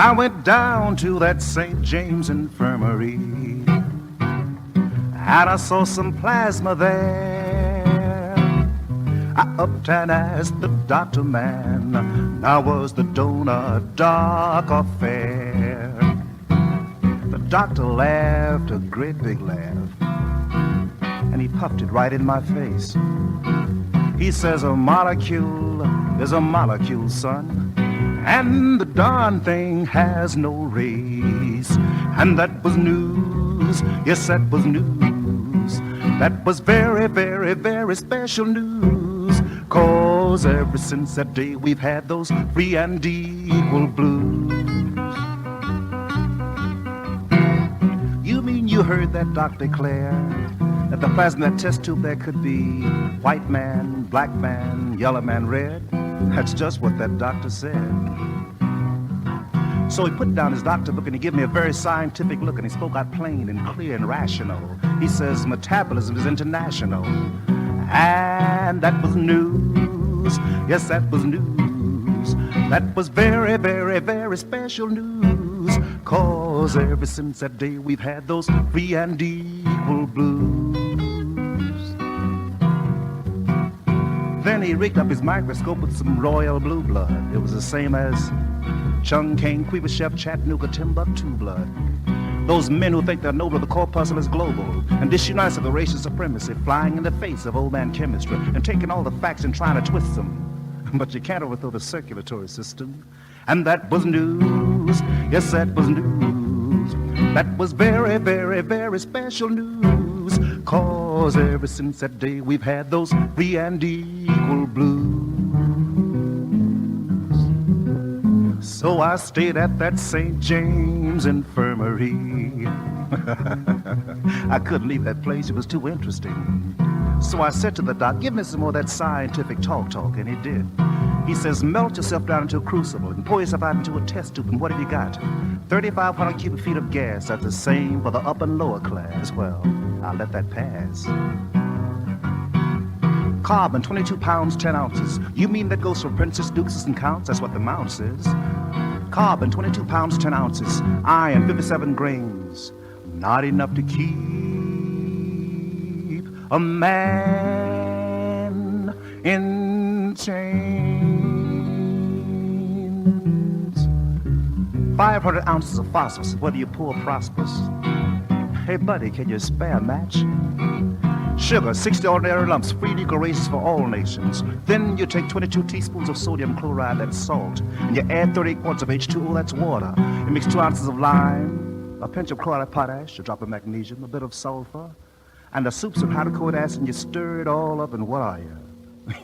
I went down to that St. James Infirmary, and I saw some plasma there. I upped and asked the doctor man, now was the donor dark or fair? The doctor laughed a great big laugh, and he puffed it right in my face. He says, a molecule is a molecule, son, and the darn thing has no race. And that was news, yes, that was news. That was very, very, very special news. 'Cause ever since that day we've had those free and equal blues. You mean you heard that doctor declare that the plasma in that test tube there could be white man, black man, yellow man, red? That's just what that doctor said. So he put down his doctor book and he gave me a very scientific look, and he spoke out plain and clear and rational. He says metabolism is international. And that was news. Yes, that was news. That was very, very, very special news. 'Cause ever since that day we've had those free and equal blues. Then he rigged up his microscope with some royal blue blood. It was the same as Chung King, Queeba Chef, Chattanooga, Timbuktu blood. Those men who think they're noble, the corpuscle is global, and disunites of the racial supremacy, flying in the face of old man chemistry, and taking all the facts and trying to twist them. But you can't overthrow the circulatory system. And that was news. Yes, that was news. That was very, very, very special news. 'Cause ever since that day we've had those free and equal blues. So I stayed at that St. James Infirmary. I couldn't leave that place, it was too interesting. So I said to the doc, give me some more of that scientific talk, and he did. He says, melt yourself down into a crucible and pour yourself out into a test tube, and what have you got? 3,500 cubic feet of gas. That's the same for the upper and lower class. Well, I'll let that pass. Carbon, 22 pounds, 10 ounces. You mean that goes for princes, dukes, and counts? That's what the mount says. Carbon, 22 pounds, 10 ounces. Iron, 57 grains. Not enough to keep a man in chains. 500 ounces of phosphorus. Whether you're poor or prosperous. Hey, buddy, can you spare a match? Sugar, 60 ordinary lumps, free equal races for all nations. Then you take 22 teaspoons of sodium chloride, that's salt, and you add 30 quarts of H2O, that's water. You mix 2 ounces of lime, a pinch of chloride of potash, a drop of magnesium, a bit of sulfur, and a soup of hydrochloric acid, and you stir it all up, and what are you?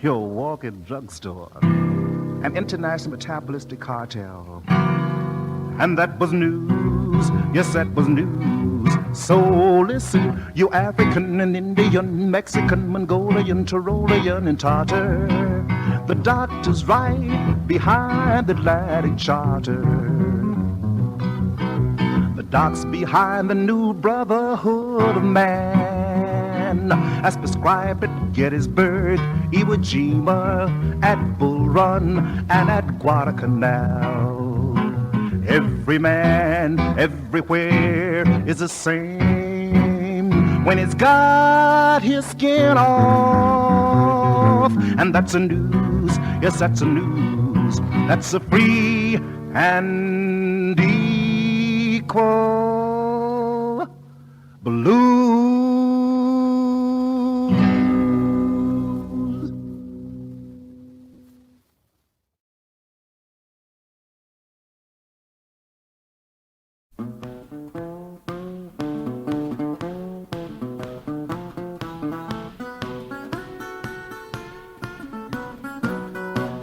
You're a walking drugstore. An international metabolistic cartel. And that was news. Yes, that was news. So listen, you African and Indian, Mexican, Mongolian, Tyrolean, and Tartar. The doctor's right behind the Atlantic Charter. The doc's behind the new brotherhood of man, as prescribed at Gettysburg, Iwo Jima, at Bull Run, and at Guadalcanal. Every man, everywhere is the same when he's got his skin off. And that's a news, yes, that's a news. That's a free and equal blues.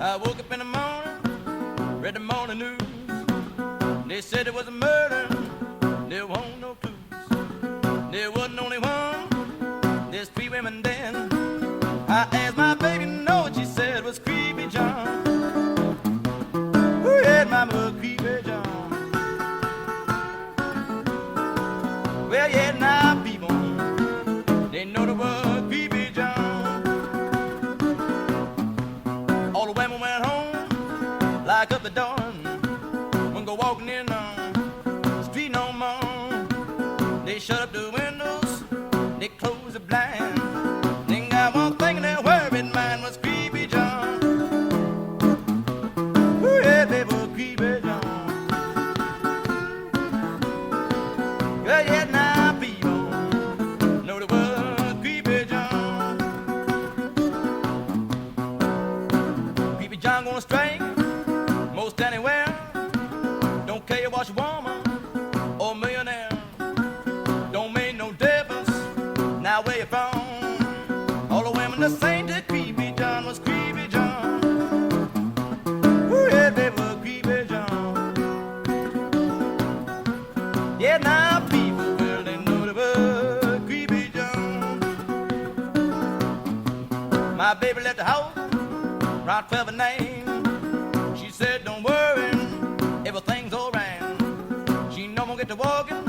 I woke up in the morning, read the morning news. They said it was a murder, there wasn't no clues. There wasn't only one, there's 3 women dead. I asked my baby, know what she said was Creepy John. Who had my mother Creepy John? Well, yeah, now people, they know the word Creepy John. All the women went home, lock up the door, and go walking in on a strike, most anywhere. Don't care what you woman or millionaire. Don't make no difference now where you from. All the women the same to Creepy John was Creepy John. Ooh, yeah, they were Creepy John. Yeah, now people, well, they know they were Creepy John. My baby left the house around 12 at night. She said, don't worry, everything's alright. She no more get to walking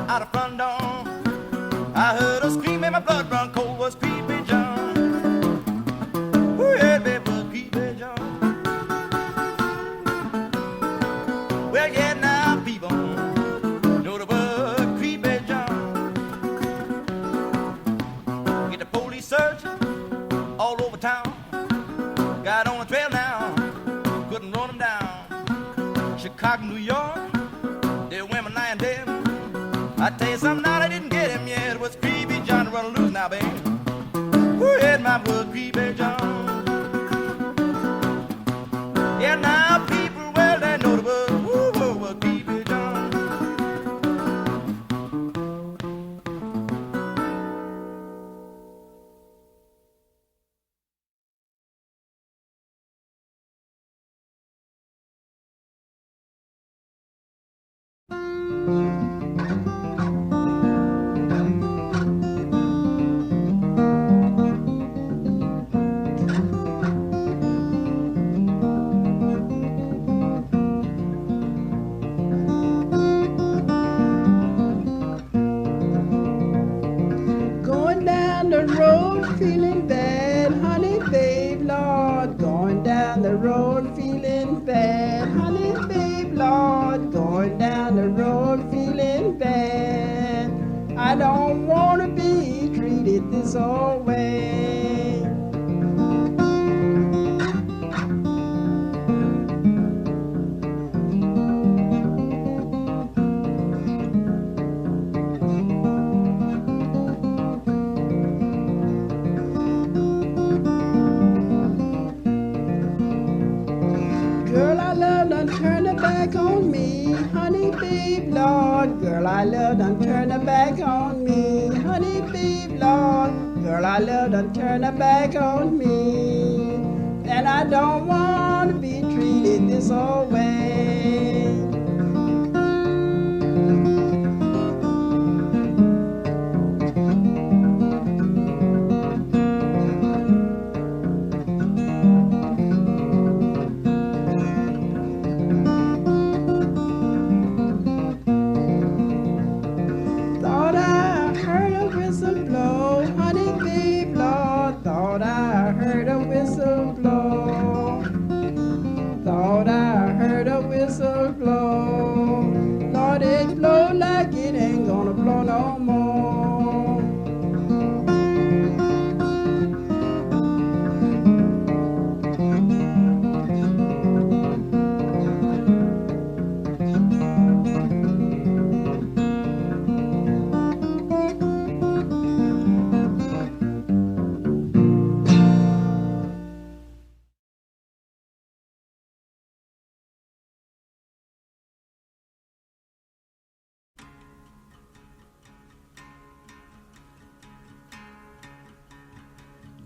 out the front door. I heard her scream and my blood run cold. Was Creepy John. Ooh, yeah, baby, was Creepy John. Well, yeah, now people know the word Creepy John. Get the police searching all over town. Got on the trail now, couldn't run them down. Chicago, New York, they're women lying dead. I tell you something now, they didn't get him yet. It was Creepy John running loose now, baby. Who had my blood, Creepy John? Yeah, now people, well, they know the word. Woo, woo, woo, Creepy John. Going down the road feeling bad, honey babe, Lord. Going down the road feeling bad, honey babe, Lord. Going down the road feeling bad. I don't want to be treated this old way. Girl, I love done turn her back on me, honey babe, Lord. Girl, I love done turn her back on me, honey babe, Lord. Girl, I love done turn her back on me, and I don't want to be treated this old way. Thought I heard a whistle blow, honey babe, Lord. Thought I heard a whistle blow. Thought I heard a whistle blow. Lord, it blow like it ain't gonna blow no more.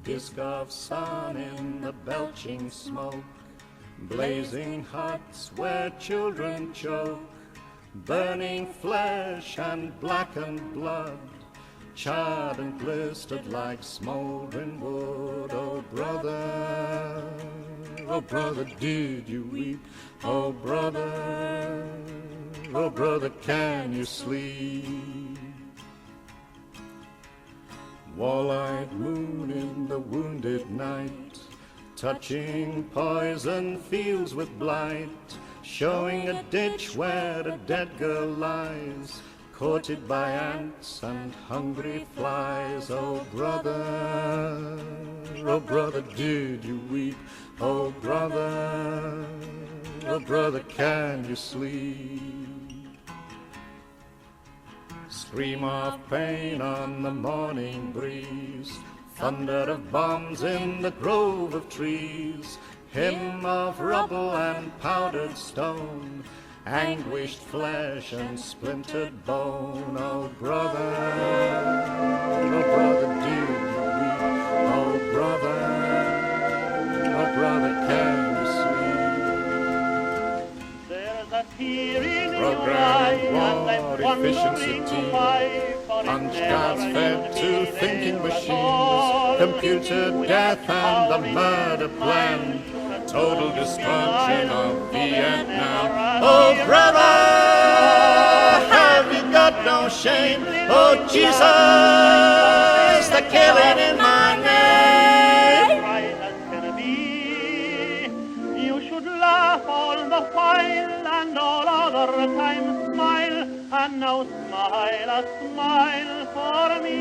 Disk of sun in the belching smoke, blazing huts where children choke, burning flesh and blackened blood, charred and blistered like smoldering wood. Oh brother, did you weep? Oh brother, can you sleep? Wall-eyed moon in the wounded night, touching poison fields with blight, showing a ditch where a dead girl lies, courted by ants and hungry flies. Oh brother, did you weep? Oh brother, can you sleep? Scream of pain on the morning breeze, thunder of bombs in the grove of trees, him of rubble and powdered stone, anguished flesh and splintered bone. Oh brother, do you weep? Oh brother, can you sleep? There's a tear in your Program eye, and I'm war, wondering efficiency, why, for punch it's cards never fed an to easy thinking at machines, all. computer death and the murder plan, total destruction of Vietnam. Oh brother, have you got no shame? Oh Jesus, the killing in my name. Right as can be, you should laugh all the while and all other time smile, and now smile a smile for me.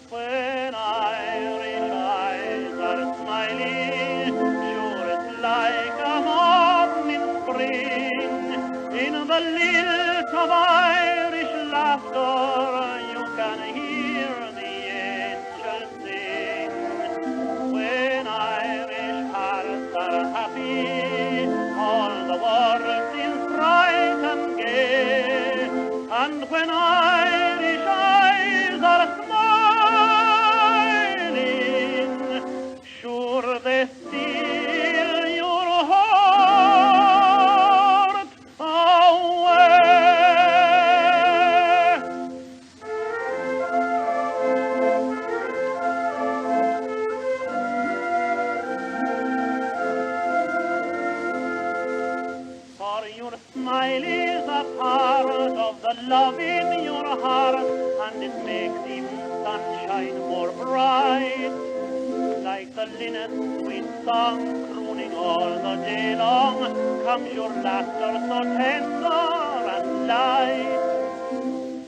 When Irish eyes are smiling, sure it's like a morning spring. In the lilt of Irish laughter, you can hear the angels sing. When Irish hearts are happy, all the world seems bright and gay. And when Irish eyes are smiling, sure they steal your heart away. For your smile is a part of the love in your heart, and it makes even sunshine more bright. Like the linnet sweet song crooning all the day long, comes your laughter so tender and light.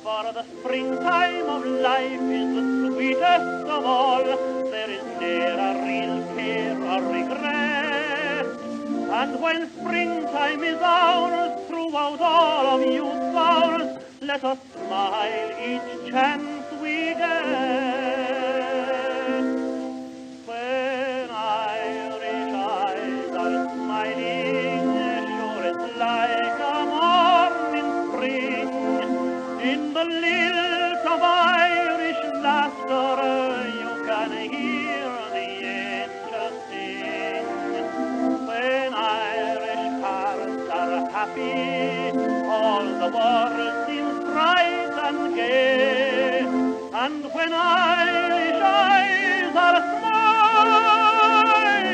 For the springtime of life is the sweetest of all, there is ne'er a real care or regret. And when springtime is ours, throughout all of youth's hours, let us smile each chance we get. When Irish eyes are smiling, sure it's like a morning spring. In the lilt of Irish laughter, you can hear the angels sing. When Irish hearts are happy, all the world seems bright and gay. And when Irish eyes are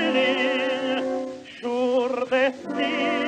smiling, sure they steal